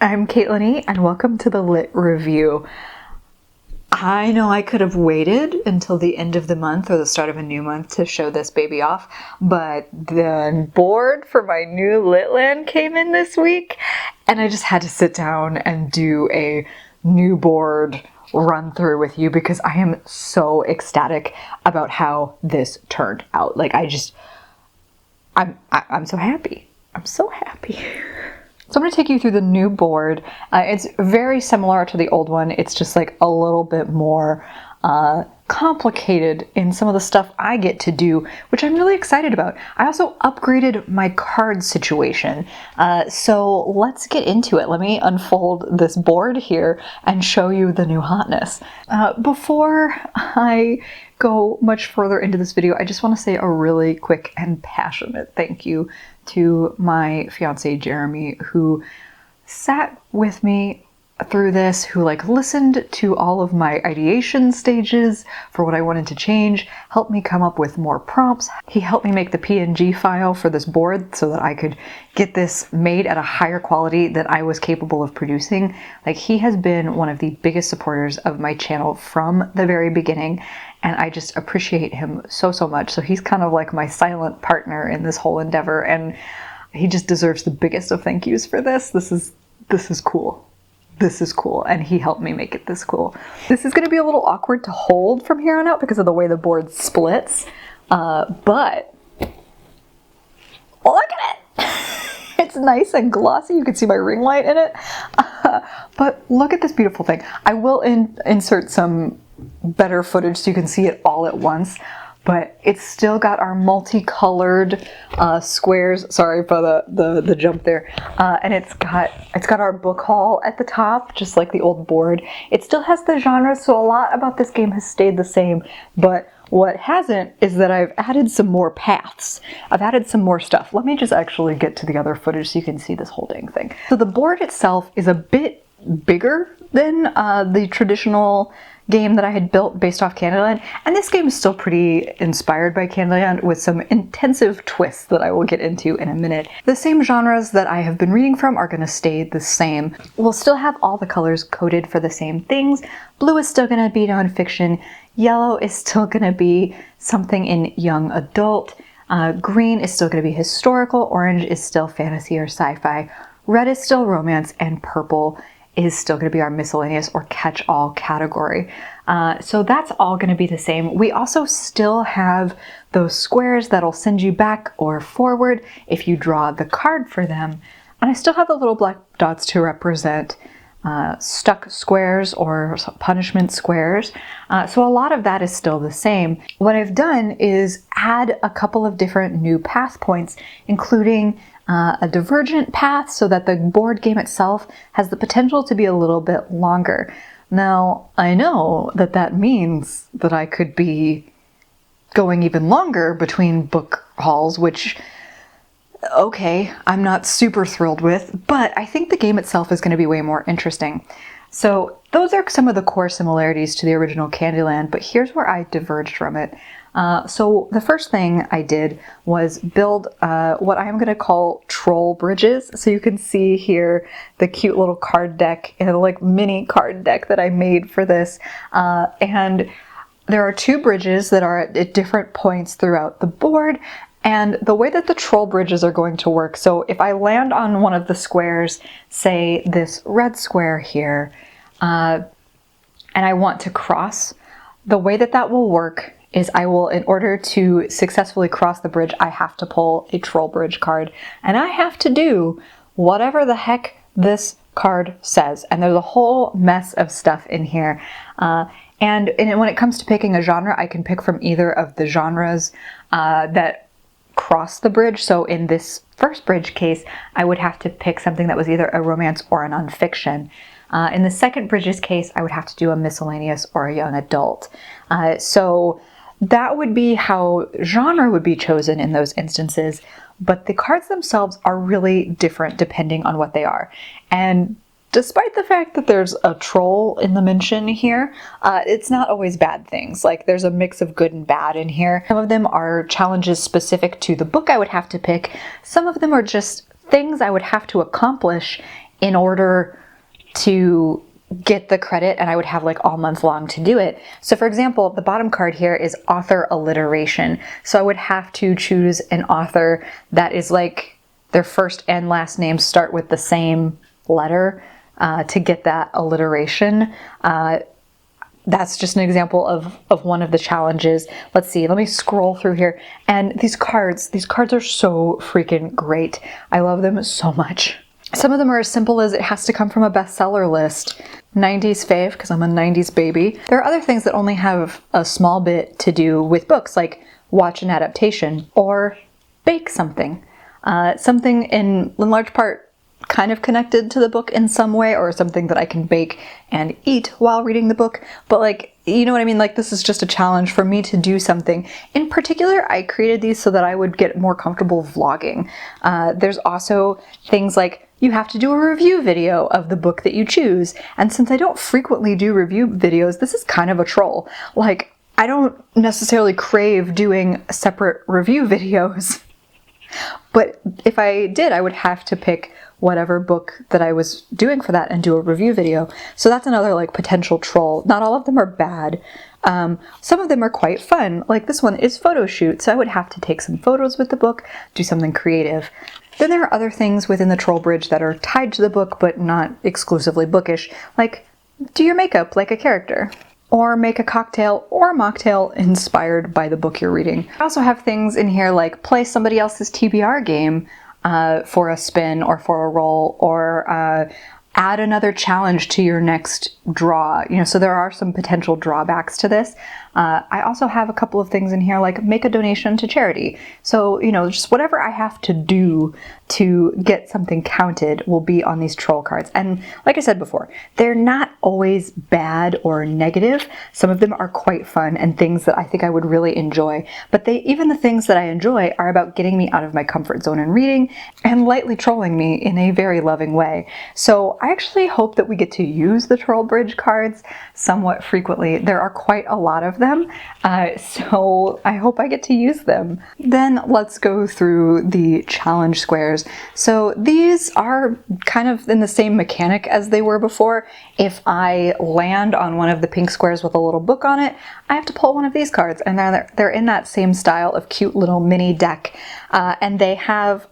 I'm Caitlin and welcome to the Lit Review. I know I could have waited until the end of the month or the start of a new month to show this baby off, but the board for my new LitLand came in this week, and I just had to sit down and do a new board run through with you because I am so ecstatic about how this turned out. Like, I'm so happy. I'm so happy. So I'm going to take you through the new board. It's very similar to the old one. It's just like a little bit more complicated in some of the stuff I get to do, which I'm really excited about. I also upgraded my card situation. So let's get into it. Let me unfold this board here and show you the new hotness. Before I go much further into this video, I just want to say a really quick and passionate thank you to my fiance Jeremy, who sat with me through this, who listened to all of my ideation stages for what I wanted to change, helped me come up with more prompts. He helped me make the PNG file for this board so that I could get this made at a higher quality that I was capable of producing. He has been one of the biggest supporters of my channel from the very beginning, and I just appreciate him so much. So he's kind of like my silent partner in this whole endeavor, and he just deserves the biggest of thank yous for this. This is cool. This is cool, and he helped me make it this cool. This is going to be a little awkward to hold from here on out because of the way the board splits, but look at it! It's nice and glossy. You can see my ring light in it, but look at this beautiful thing. I will insert some better footage so you can see it all at once, but it's still got our multicolored squares. Sorry for the jump there. And it's got our book haul at the top, just like the old board. It still has the genres, so a lot about this game has stayed the same, but what hasn't is that I've added some more paths. I've added some more stuff. Let me just actually get to the other footage so you can see this whole dang thing. So the board itself is a bit bigger than the traditional game that I had built based off Candyland, and this game is still pretty inspired by Candyland with some intensive twists that I will get into in a minute. The same genres that I have been reading from are going to stay the same. We'll still have all the colors coded for the same things. Blue is still going to be nonfiction, yellow is still going to be something in young adult, green is still going to be historical, orange is still fantasy or sci-fi, red is still romance, and purple is still going to be our miscellaneous or catch-all category. So that's all going to be the same. We also still have those squares that'll send you back or forward if you draw the card for them. And I still have the little black dots to represent stuck squares or punishment squares. So a lot of that is still the same. What I've done is add a couple of different new path points, including a divergent path so that the board game itself has the potential to be a little bit longer. Now, I know that that means that I could be going even longer between book hauls, which, okay, I'm not super thrilled with, but I think the game itself is going to be way more interesting. So those are some of the core similarities to the original Candyland, but here's where I diverged from it. So the first thing I did was build what I am going to call troll bridges. So you can see here the cute little card deck and mini card deck that I made for this. And there are two bridges that are at different points throughout the board. And the way that the troll bridges are going to work, so if I land on one of the squares, say this red square here, and I want to cross, the way that that will work is I will, in order to successfully cross the bridge, I have to pull a troll bridge card. And I have to do whatever the heck this card says. And there's a whole mess of stuff in here. And when it comes to picking a genre, I can pick from either of the genres that cross the bridge. So in this first bridge case, I would have to pick something that was either a romance or a nonfiction. In the second bridges case, I would have to do a miscellaneous or a young adult. So that would be how genre would be chosen in those instances, but the cards themselves are really different depending on what they are. And despite the fact that there's a troll in the mention here, it's not always bad things. There's a mix of good and bad in here. Some of them are challenges specific to the book I would have to pick. Some of them are just things I would have to accomplish in order to get the credit, and I would have like all month long to do it. So for example, the bottom card here is author alliteration. So I would have to choose an author that is like their first and last name start with the same letter to get that alliteration. That's just an example of one of the challenges. Let's see, let me scroll through here. And these cards are so freaking great. I love them so much. Some of them are as simple as it has to come from a bestseller list. 90s fave, because I'm a 90s baby. There are other things that only have a small bit to do with books, like watch an adaptation or bake something. Something in large part kind of connected to the book in some way, or something that I can bake and eat while reading the book. But like, you know what I mean? Like, this is just a challenge for me to do something. In particular, I created these so that I would get more comfortable vlogging. There's also things like you have to do a review video of the book that you choose. And since I don't frequently do review videos, this is kind of a troll. Like, I don't necessarily crave doing separate review videos. But if I did, I would have to pick whatever book that I was doing for that and do a review video. So that's another like potential troll. Not all of them are bad. Some of them are quite fun. Like this one is photo shoot. So I would have to take some photos with the book, do something creative. Then there are other things within the troll bridge that are tied to the book, but not exclusively bookish. Like do your makeup like a character. Or make a cocktail or a mocktail inspired by the book you're reading. I also have things in here like play somebody else's TBR game for a spin or for a roll, or add another challenge to your next draw. You know, so there are some potential drawbacks to this. I also have a couple of things in here like make a donation to charity. So, you know, just whatever I have to do to get something counted will be on these troll cards. And like I said before, they're not always bad or negative. Some of them are quite fun and things that I think I would really enjoy. But even the things that I enjoy are about getting me out of my comfort zone in reading and lightly trolling me in a very loving way. So I actually hope that we get to use the troll bridge cards somewhat frequently. There are quite a lot of them. So I hope I get to use them. Then let's go through the challenge squares. So these are kind of in the same mechanic as they were before. If I land on one of the pink squares with a little book on it, I have to pull one of these cards, and they're in that same style of cute little mini deck. And they have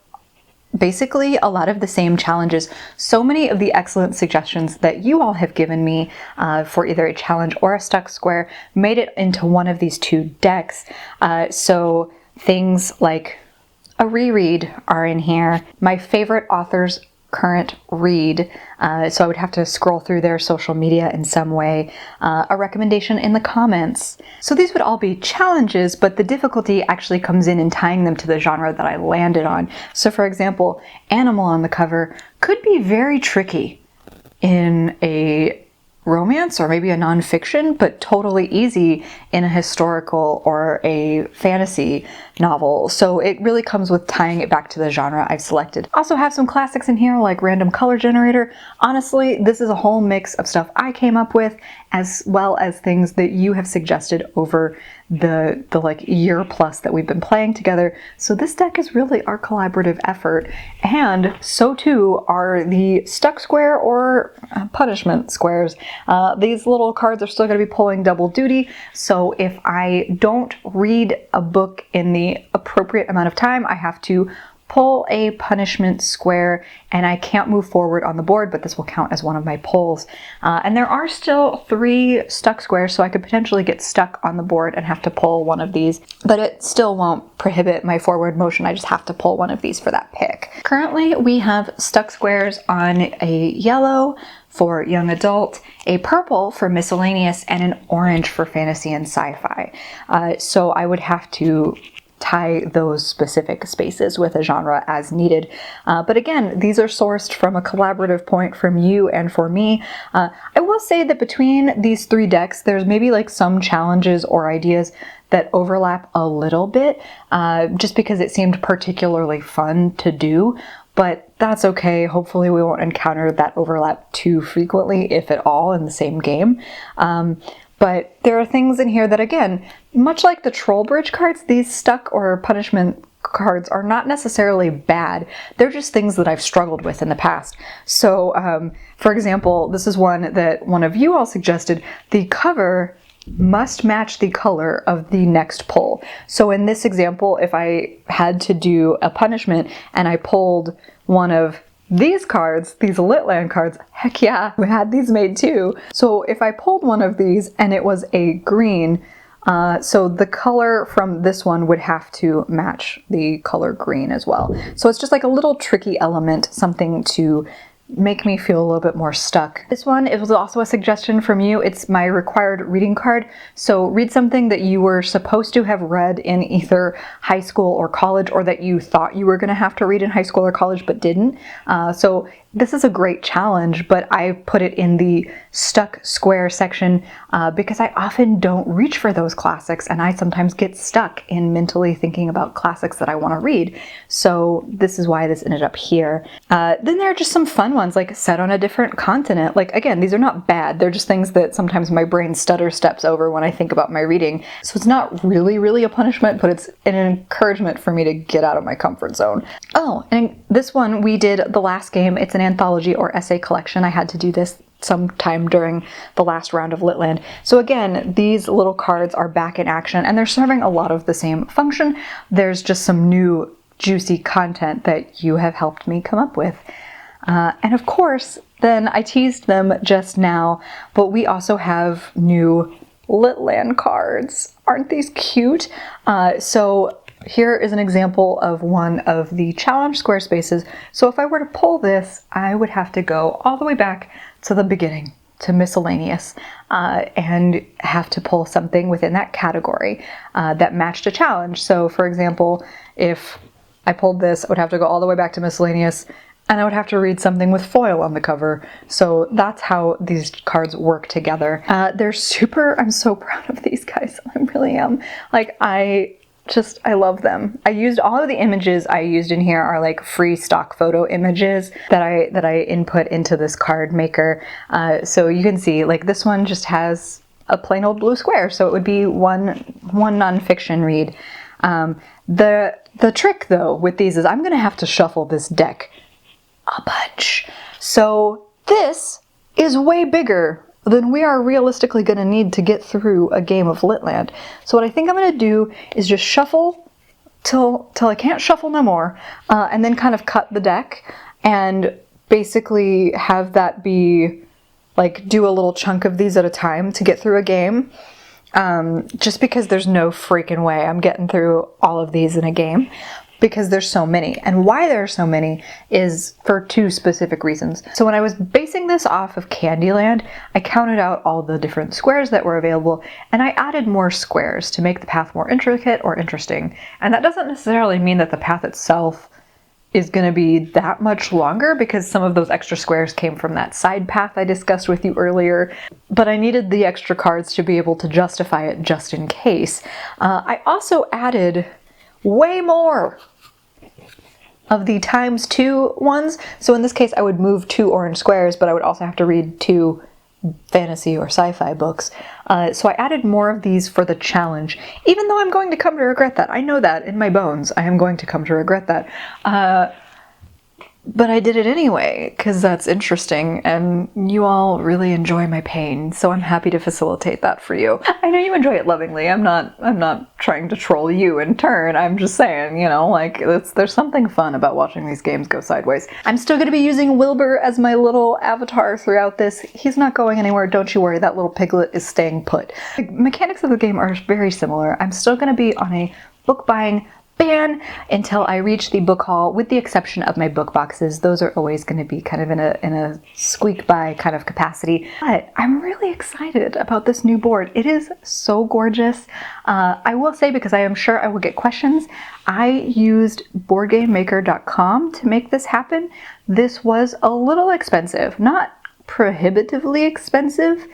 basically a lot of the same challenges. So many of the excellent suggestions that you all have given me for either a challenge or a stuck square made it into one of these two decks. So things like a reread are in here. My favorite author's current read, so I would have to scroll through their social media in some way, a recommendation in the comments. So these would all be challenges, but the difficulty actually comes in tying them to the genre that I landed on. So for example, animal on the cover could be very tricky in a romance or maybe a nonfiction, but totally easy in a historical or a fantasy novel. So it really comes with tying it back to the genre I've selected. Also have some classics in here like Random Color Generator. Honestly, this is a whole mix of stuff I came up with, as well as things that you have suggested over the like year plus that we've been playing together. So this deck is really our collaborative effort, and so too are the stuck square or punishment squares. These little cards are still going to be pulling double duty, so if I don't read a book in the appropriate amount of time, I have to pull a punishment square, and I can't move forward on the board, but this will count as one of my pulls. And there are still 3 stuck squares, so I could potentially get stuck on the board and have to pull one of these, but it still won't prohibit my forward motion. I just have to pull one of these for that pick. Currently, we have stuck squares on a yellow for young adult, a purple for miscellaneous, and an orange for fantasy and sci-fi. So I would have to tie those specific spaces with a genre as needed. But again, these are sourced from a collaborative point from you and for me. I will say that between these 3 decks, there's maybe like some challenges or ideas that overlap a little bit, just because it seemed particularly fun to do. But that's okay. Hopefully we won't encounter that overlap too frequently, if at all, in the same game. But there are things in here that, again, much like the troll bridge cards, these stuck or punishment cards are not necessarily bad. They're just things that I've struggled with in the past. So, for example, this is one that one of you all suggested. The cover must match the color of the next pull. So in this example, if I had to do a punishment and I pulled one of these cards, these LitLand cards, heck yeah, we had these made too. So if I pulled one of these and it was a green, so the color from this one would have to match the color green as well. So it's just like a little tricky element, something to make me feel a little bit more stuck. This one, it was also a suggestion from you. It's my required reading card. So read something that you were supposed to have read in either high school or college, or that you thought you were going to have to read in high school or college but didn't. So this is a great challenge, but I put it in the stuck square section because I often don't reach for those classics, and I sometimes get stuck in mentally thinking about classics that I want to read. So this is why this ended up here. Then there are just some fun ones, like set on a different continent. Like, again, these are not bad. They're just things that sometimes my brain stutter steps over when I think about my reading. So it's not really a punishment, but it's an encouragement for me to get out of my comfort zone. Oh, and this one we did the last game. It's an anthology or essay collection. I had to do this sometime during the last round of LitLand. So again, these little cards are back in action, and they're serving a lot of the same function. There's just some new juicy content that you have helped me come up with. And of course, then I teased them just now, but we also have new LitLand cards. Aren't these cute? So here is an example of one of the challenge square spaces. So if I were to pull this, I would have to go all the way back to the beginning, to miscellaneous, and have to pull something within that category that matched a challenge. So for example, if I pulled this, I would have to go all the way back to miscellaneous, and I would have to read something with foil on the cover. So that's how these cards work together. They're super, I'm so proud of these guys. I really am. Like, I love them. I used all of the images I used in here are like free stock photo images that I input into this card maker. So you can see, like, this one just has a plain old blue square, so it would be one nonfiction read. The trick though with these is I'm gonna have to shuffle this deck a bunch. So this is way bigger than we are realistically going to need to get through a game of LitLand. So what I think I'm going to do is just shuffle till I can't shuffle no more, and then kind of cut the deck and basically have that be like do a little chunk of these at a time to get through a game. Just because there's no freaking way I'm getting through all of these in a game, because there's so many. And why there are so many is for two specific reasons. So when I was basing this off of Candyland, I counted out all the different squares that were available, and I added more squares to make the path more intricate or interesting. And that doesn't necessarily mean that the path itself is going to be that much longer, because some of those extra squares came from that side path I discussed with you earlier, but I needed the extra cards to be able to justify it just in case. I also added way more of the ×2 ones. So in this case, I would move 2 orange squares, but I would also have to read 2 fantasy or sci-fi books. So I added more of these for the challenge, even though I'm going to come to regret that. I know that in my bones. I am going to come to regret that. But I did it anyway, because that's interesting, and you all really enjoy my pain, so I'm happy to facilitate that for you. I know you enjoy it lovingly. I'm not trying to troll you in turn. I'm just saying, you know, like, there's something fun about watching these games go sideways. I'm still going to be using Wilbur as my little avatar throughout this. He's not going anywhere, don't you worry. That little piglet is staying put. The mechanics of the game are very similar. I'm still going to be on a book buying ban until I reach the book haul, with the exception of my book boxes. Those are always going to be kind of in a squeak by kind of capacity. But I'm really excited about this new board. It is so gorgeous. I will say, because I am sure I will get questions, I used BoardGameMaker.com to make this happen. This was a little expensive, not prohibitively expensive,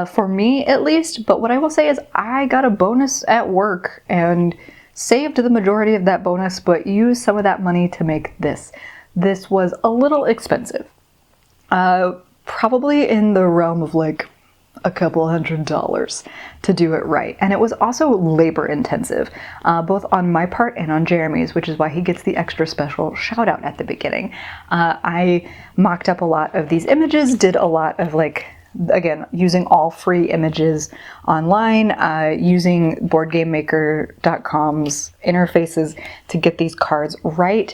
for me at least, but what I will say is I got a bonus at work and saved the majority of that bonus, but used some of that money to make this. This was a little expensive. Probably in the realm of like a couple $100s to do it right. And it was also labor intensive, both on my part and on Jeremy's, which is why he gets the extra special shout out at the beginning. I mocked up a lot of these images, did a lot of again, using all free images online, using BoardGameMaker.com's interfaces to get these cards right.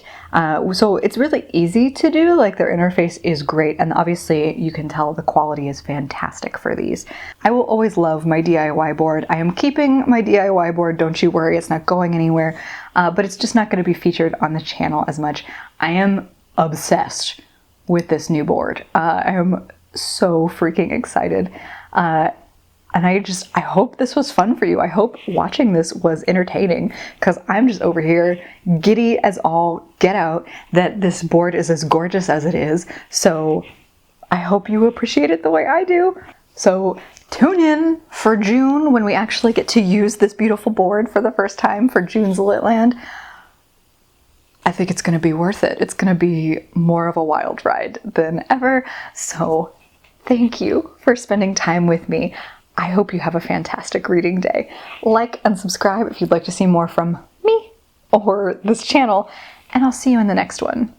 So it's really easy to do, their interface is great, and obviously you can tell the quality is fantastic for these. I will always love my DIY board. I am keeping my DIY board, don't you worry, it's not going anywhere, but it's just not going to be featured on the channel as much. I am obsessed with this new board. I am so freaking excited. And I hope this was fun for you. I hope watching this was entertaining, because I'm just over here giddy as all get out that this board is as gorgeous as it is. So I hope you appreciate it the way I do. So tune in for June when we actually get to use this beautiful board for the first time for June's LitLand. I think it's going to be worth it. It's going to be more of a wild ride than ever. So thank you for spending time with me. I hope you have a fantastic reading day. Like and subscribe if you'd like to see more from me or this channel, and I'll see you in the next one.